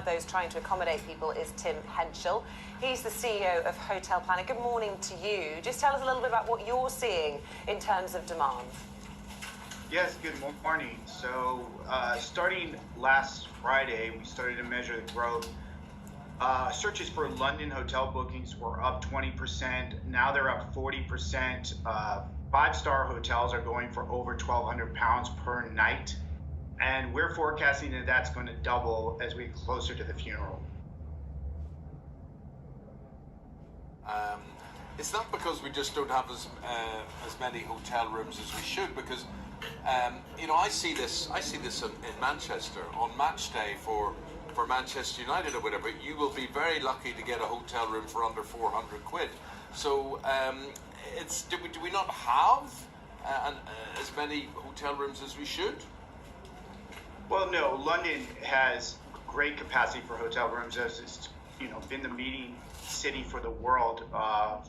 of those trying to accommodate people is Tim Hentschel. He's the CEO of HotelPlanner. Good morning to you. Just tell us a little bit about what you're seeing in terms of demand. Yes, good morning. So starting last Friday, we started to measure the growth. Searches for London hotel bookings were up 20%. Now they're up 40%. Five-star hotels are going for over £1,200 per night. And we're forecasting that that's going to double as we get closer to the funeral. It's not because we just don't have as many hotel rooms as we should, because I see this in Manchester on match day for Manchester United or whatever. You will be very lucky to get a hotel room for under 400 quid. So do we not have as many hotel rooms as we should? Well, no, London has great capacity for hotel rooms, as it's been the meeting city for the world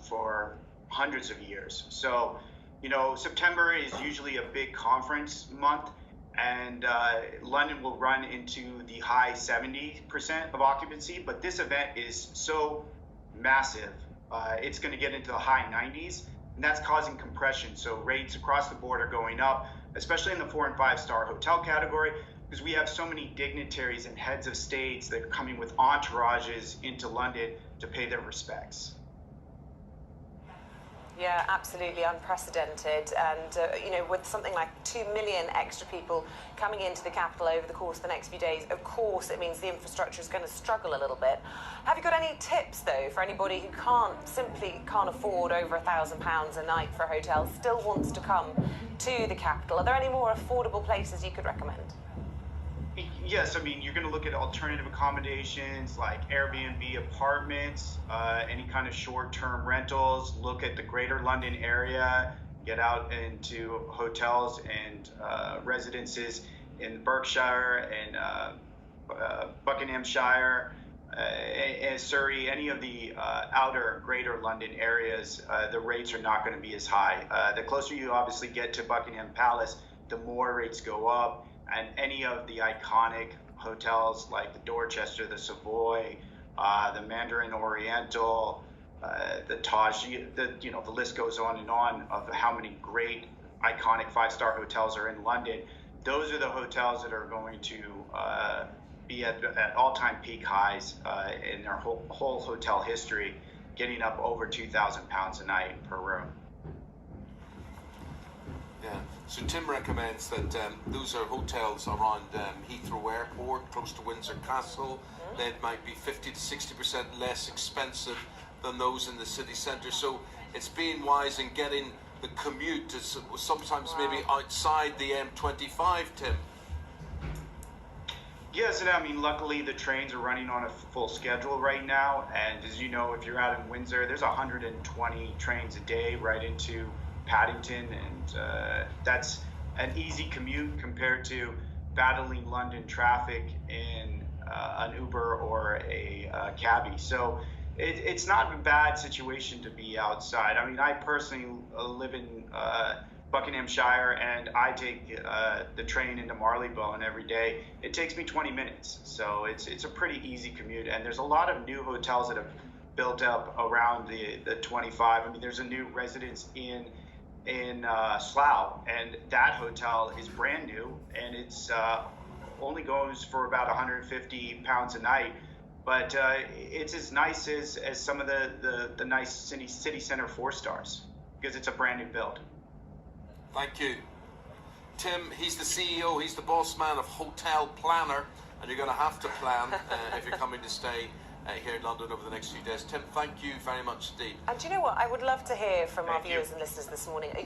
for hundreds of years. So September is usually a big conference month, and London will run into the high 70% of occupancy, but this event is so massive, it's going to get into the high 90s, and that's causing compression. So rates across the board are going up, especially in the 4- and 5-star hotel category, because we have so many dignitaries and heads of states that are coming with entourages into London to pay their respects. Yeah, absolutely unprecedented. And, with something like 2 million extra people coming into the capital over the course of the next few days, of course, it means the infrastructure is going to struggle a little bit. Have you got any tips, though, for anybody who simply can't afford over £1,000 a night for a hotel, still wants to come to the capital? Are there any more affordable places you could recommend? Yes, I mean, you're going to look at alternative accommodations like Airbnb apartments, any kind of short-term rentals. Look at the greater London area, get out into hotels and residences in Berkshire and Buckinghamshire, and Surrey, any of the outer greater London areas. The rates are not going to be as high. The closer you obviously get to Buckingham Palace, the more rates go up. And any of the iconic hotels like the Dorchester, the Savoy, the Mandarin Oriental, the Taj, the list goes on and on of how many great iconic 5-star hotels are in London. Those are the hotels that are going to be at all-time peak highs in their whole hotel history, getting up over £2,000 a night per room. Yeah. So Tim recommends that those are hotels around Heathrow Airport, close to Windsor Castle. They might be 50 to 60% less expensive than those in the city centre. So it's being wise in getting the commute to sometimes maybe outside the M25, Tim. Yes, and I mean, luckily the trains are running on a full schedule right now. And as you know, if you're out in Windsor, there's 120 trains a day right into Paddington, and that's an easy commute compared to battling London traffic in an Uber or a cabbie. So it's not a bad situation to be outside. I mean, I personally live in Buckinghamshire, and I take the train into Marylebone every day. It takes me 20 minutes, so it's a pretty easy commute. And there's a lot of new hotels that have built up around the 25. I mean, there's a new residence in Slough, and that hotel is brand new, and it's only goes for about £150 a night, but it's as nice as some of the nice city center 4 stars, because it's a brand new build. Thank you, Tim. He's the CEO, he's the boss man of HotelPlanner, and you're going to have to plan if you're coming to stay here in London over the next few days. Tim, thank you very much indeed. And do you know what? I would love to hear from our viewers and listeners this morning.